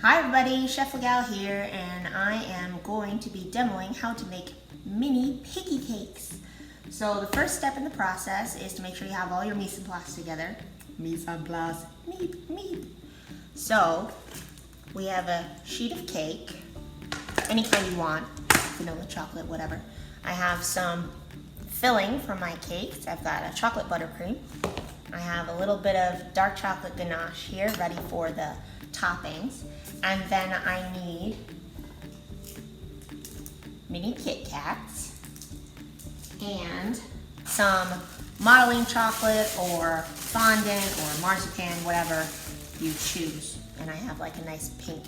Hi everybody, Chef Legal here, and I am going to be demoing how to make mini piggy cakes. So the first step in the process is to make sure you have all your mise en place together. Mise en place, meep, meep. So we have a sheet of cake, any kind you want, vanilla, chocolate, whatever. I have some filling for my cakes. I've got a chocolate buttercream. I have a little bit of dark chocolate ganache here, ready for the toppings. And then I need mini Kit Kats and some modeling chocolate or fondant or marzipan, whatever you choose. And I have like a nice pink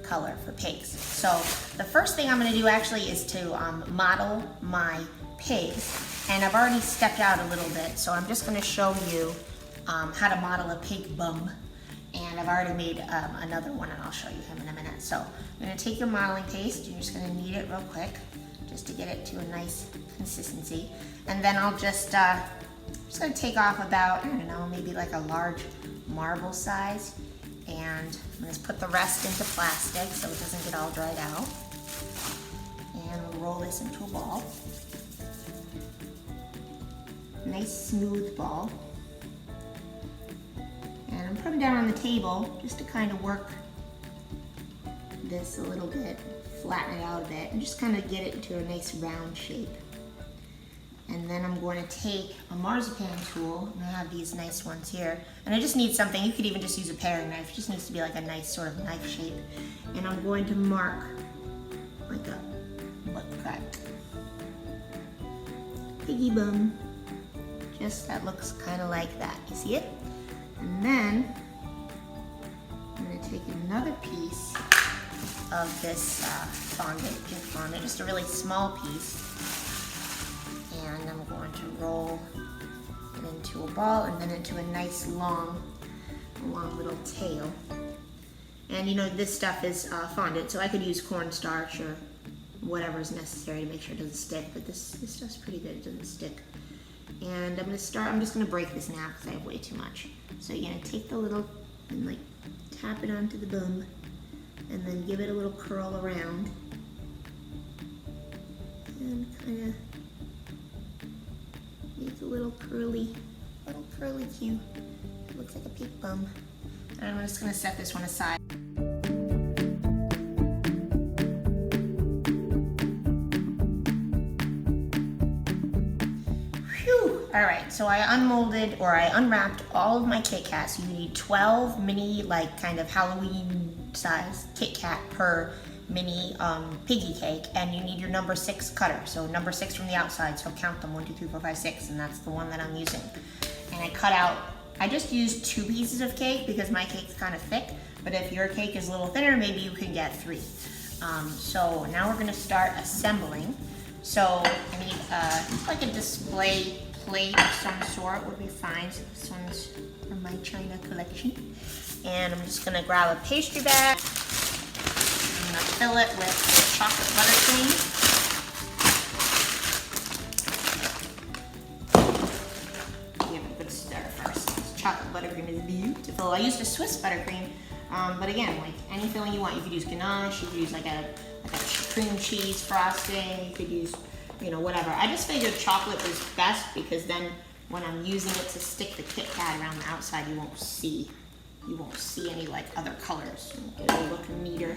color for pigs. So the first thing I'm gonna do actually is to model my pigs. And I've already stepped out a little bit, so I'm just gonna show you how to model a pig bum. And I've already made another one, and I'll show you him in a minute. So I'm gonna take your modeling paste, you're just gonna knead it real quick, just to get it to a nice consistency. And then I'll just gonna take off about, I don't know, maybe like a large marble size. And I'm gonna put the rest into plastic so it doesn't get all dried out. And we'll roll this into a ball. Nice smooth ball. And I'm putting it down on the table just to kind of work this a little bit, flatten it out a bit, and just kind of get it into a nice round shape. And then I'm going to take a marzipan tool, and I have these nice ones here. And I just need something, you could even just use a paring knife, it just needs to be like a nice sort of knife shape. And I'm going to mark like a butt crack. Piggy bum. Just that looks kind of like that, you see it? And then I'm going to take another piece of this fondant, pink fondant, just a really small piece, and I'm going to roll it into a ball and then into a nice long little tail. And you know, this stuff is fondant, so I could use cornstarch or whatever is necessary to make sure it doesn't stick, but this stuff's pretty good, it doesn't stick. And I'm just gonna break this in half because I have way too much. So you're gonna take the little and like tap it onto the bum and then give it a little curl around and kind of make a little curly cue. It looks like a pig bum. And I'm just gonna set this one aside. All right, so I unmolded, or I unwrapped all of my Kit Kats. You need 12 mini, like kind of Halloween size Kit Kat per mini piggy cake, and you need your number 6 cutter. So number 6 from the outside, so count them, 1, 2, 3, 4, 5, 6, and that's the one that I'm using. And I cut out, I just used 2 pieces of cake because my cake's kind of thick, but if your cake is a little thinner, maybe you can get 3. So now we're gonna start assembling. So I need like a display plate of some sort would be fine. So this one's from my China collection. And I'm just gonna grab a pastry bag. I'm gonna fill it with chocolate buttercream. Give it a good stir first. This chocolate buttercream is beautiful. I used a Swiss buttercream, but again, like any filling you want. You could use ganache, you could use like a cream cheese frosting, you could use, you know, whatever. I just figured chocolate was best because then when I'm using it to stick the Kit Kat around the outside, you won't see any like other colors. It'll look neater.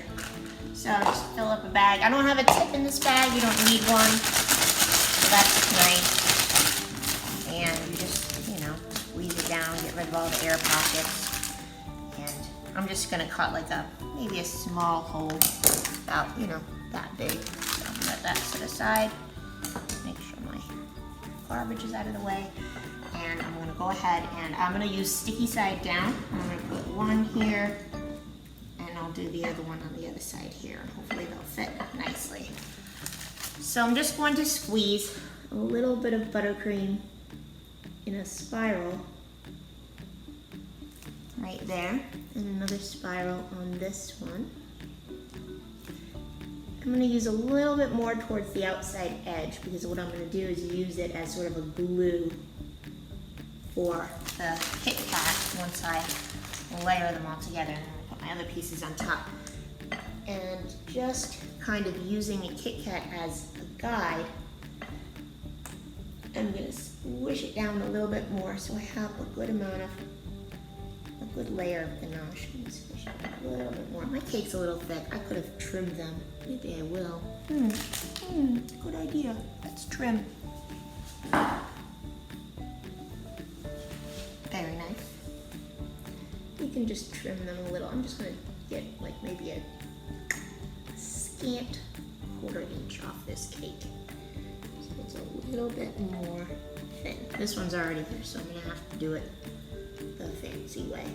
So just fill up a bag. I don't have a tip in this bag. You don't need one. So that's nice. And you just, you know, squeeze it down, get rid of all the air pockets. And I'm just gonna cut like maybe a small hole, about, you know, that big. So I'm gonna let that sit aside. Make sure my garbage is out of the way. And I'm gonna go ahead and I'm gonna use sticky side down. I'm gonna put one here and I'll do the other one on the other side here. And hopefully they'll fit nicely. So I'm just going to squeeze a little bit of buttercream in a spiral right there, and another spiral on this one. I'm going to use a little bit more towards the outside edge because what I'm going to do is use it as sort of a glue for the Kit Kat once I layer them all together. And I'm going to put my other pieces on top. And just kind of using a Kit Kat as a guide, I'm gonna squish it down a little bit more so I have a good layer of ganache. I'm gonna squish it a little bit more. My cake's a little thick. I could have trimmed them. Maybe I will. Good idea. Let's trim. Very nice. You can just trim them a little. I'm just gonna get like maybe a scant 1/4 inch off this cake. So it's a little bit more thin. This one's already there, so I'm gonna have to do it the fancy way.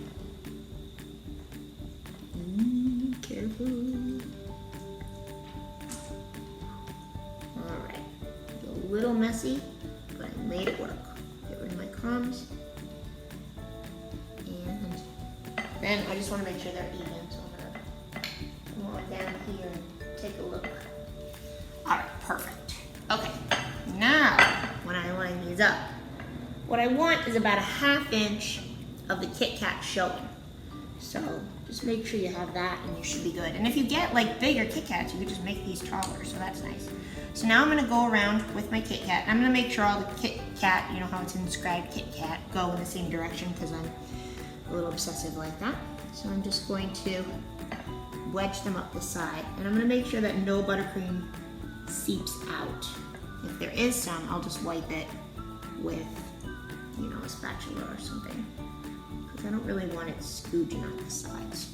Careful. All right, a little messy, but I made it work. Get rid of my crumbs. And then I just want to make sure they're even, so I'm gonna come on down here and take a look. All right, perfect. Okay, now when I line these up, what I want is about a 1/2 inch of the Kit Kat showing. So just make sure you have that and you should be good. And if you get like bigger Kit Kats, you could just make these taller, so that's nice. So now I'm gonna go around with my Kit Kat. I'm gonna make sure all the Kit Kat, you know how it's inscribed Kit Kat, go in the same direction because I'm a little obsessive like that. So I'm just going to wedge them up the side. And I'm gonna make sure that no buttercream seeps out. If there is some, I'll just wipe it with, you know, a spatula or something. Because I don't really want it scooging on the sides.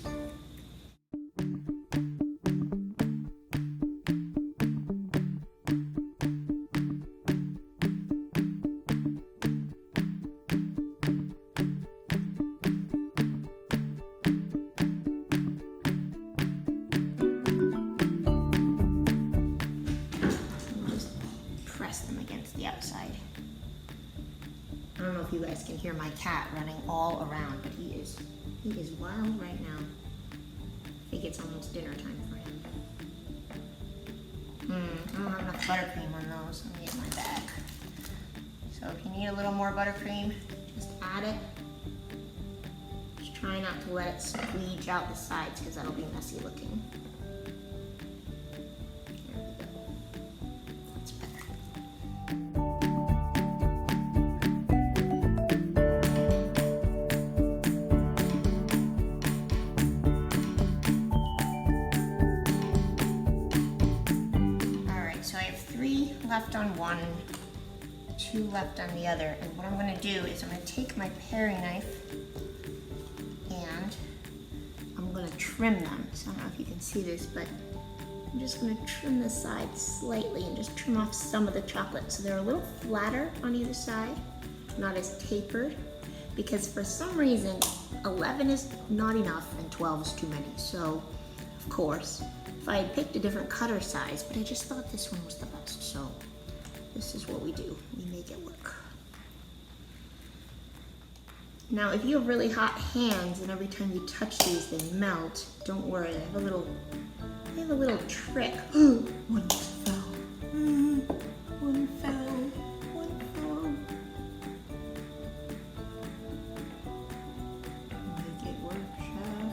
Them against the outside. I don't know if you guys can hear my cat running all around, but he is wild right now. I think it's almost dinner time for him. I don't have enough buttercream on those. Let me get my bag. So if you need a little more buttercream, just add it. Just try not to let it squeege out the sides because that'll be messy looking. Left on one, 2 left on the other, and what I'm going to do is I'm going to take my paring knife and I'm going to trim them. So I don't know if you can see this, but I'm just going to trim the sides slightly and just trim off some of the chocolate so they're a little flatter on either side, not as tapered, because for some reason 11 is not enough and 12 is too many. So of course, if I had picked a different cutter size, but I just thought this one was the best, so this is what we do. We make it work. Now, if you have really hot hands and every time you touch these they melt, don't worry. I have a little trick. One just fell. One fell. One fell. Make it work, chef.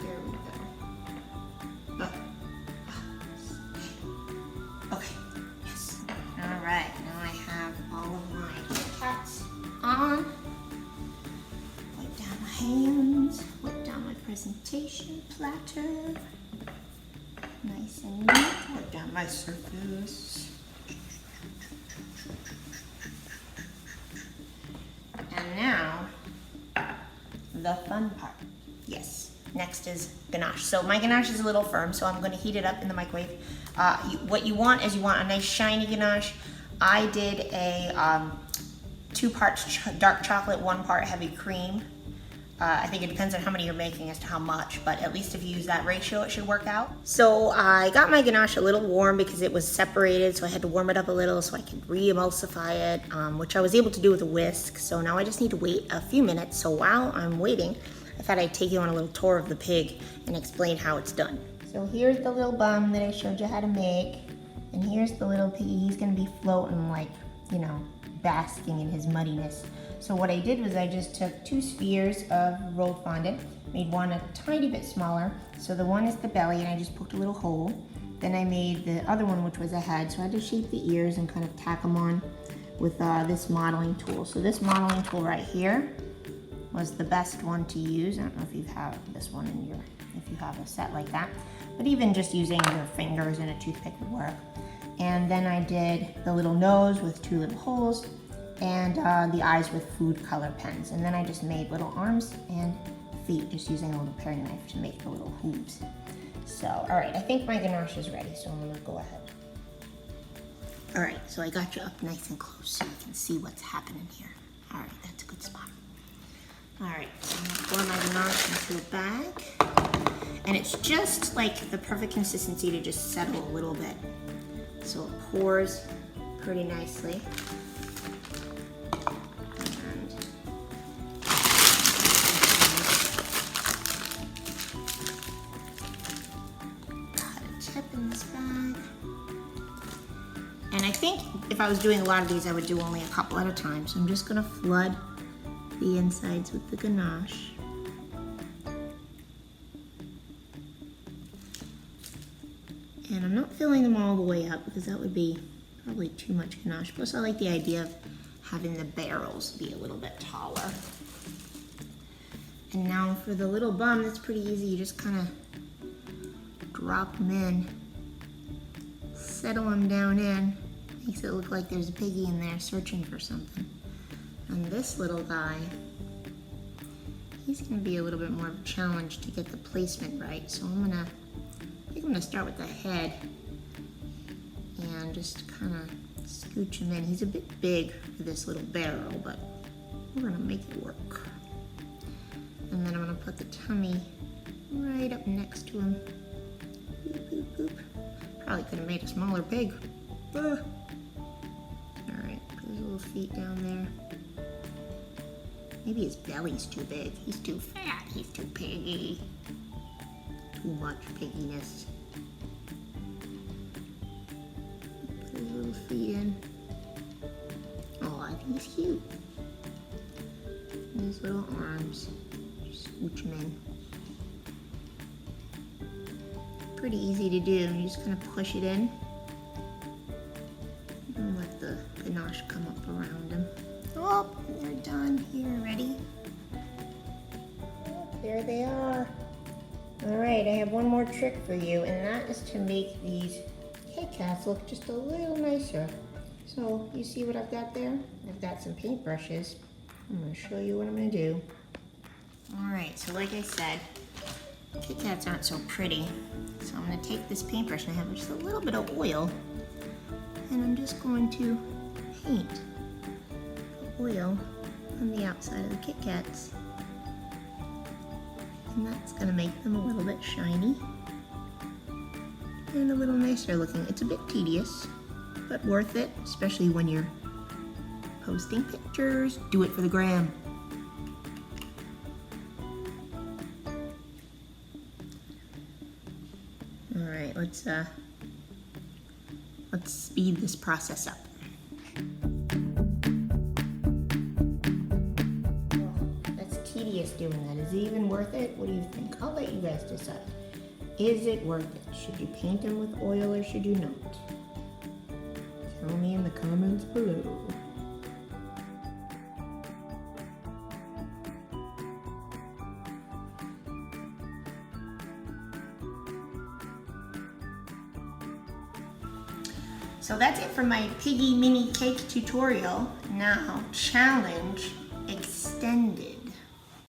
There we go. Okay, yes. All right, now I have all of my Kit Kats on. Wipe down my hands, wipe down my presentation platter. Nice and neat. Wipe down my surface. And now, the fun part. Yes. Next is ganache. So my ganache is a little firm, so I'm going to heat it up in the microwave. What you want is you want a nice shiny ganache. I did a 2 parts dark chocolate, 1 part heavy cream. I think it depends on how many you're making as to how much, but at least if you use that ratio, it should work out. So I got my ganache a little warm because it was separated, so I had to warm it up a little so I could re-emulsify it, which I was able to do with a whisk. So now I just need to wait a few minutes. So while I'm waiting, I thought I'd take you on a little tour of the pig and explain how it's done. So here's the little bum that I showed you how to make, and here's the little piggy. He's gonna be floating like, you know, basking in his muddiness. So what I did was I just took 2 spheres of rolled fondant, made one a tiny bit smaller. So the one is the belly, and I just poked a little hole. Then I made the other one, which was a head. So I had to shape the ears and kind of tack them on with this modeling tool. So this modeling tool right here was the best one to use. I don't know if you have this one in your, if you have a set like that, but even just using your fingers and a toothpick would work. And then I did the little nose with 2 little holes, and the eyes with food color pens. And then I just made little arms and feet, just using a little paring knife to make the little hooves. So, all right, I think my ganache is ready, so I'm gonna go ahead. All right, so I got you up nice and close so you can see what's happening here. All right, that's a good spot. All right, so I'm gonna pour my ganache into a bag. And it's just like the perfect consistency to just settle a little bit. So it pours pretty nicely. And cut a tip in this bag. And I think if I was doing a lot of these, I would do only a couple at a time. So I'm just gonna flood the insides with the ganache. And I'm not filling them all the way up because that would be probably too much ganache. Plus I like the idea of having the barrels be a little bit taller. And now for the little bum, that's pretty easy. You just kind of drop them in, settle them down in. Makes it look like there's a piggy in there searching for something. And this little guy, he's gonna be a little bit more of a challenge to get the placement right. So I think I'm gonna start with the head and just kind of scooch him in. He's a bit big for this little barrel, but we're gonna make it work. And then I'm gonna put the tummy right up next to him. Boop, boop, boop. Probably could have made a smaller pig. All right, put his little feet down there. Maybe his belly's too big. He's too fat. He's too piggy. Too much pigginess. Put his little feet in. Oh, I think he's cute. And his little arms. Just scooch him in. Pretty easy to do. You just kind of push it in. And let the ganache come up around him. Oh, they're done. Here, ready? Oh, there they are. All right, I have one more trick for you, and that is to make these Kit Kats look just a little nicer. So, you see what I've got there? I've got some paintbrushes. I'm gonna show you what I'm gonna do. All right, so like I said, Kit Kats aren't so pretty. So I'm gonna take this paintbrush, and I have just a little bit of oil, and I'm just going to paint oil on the outside of the Kit Kats. And that's gonna make them a little bit shiny and a little nicer looking. It's a bit tedious, but worth it, especially when you're posting pictures. Do it for the gram. All right, let's speed this process up. Tedious doing that. Is it even worth it? What do you think? I'll let you guys decide. Is it worth it? Should you paint them with oil or should you not? Tell me in the comments below. So that's it for my Piggy mini cake tutorial. Now, challenge extended.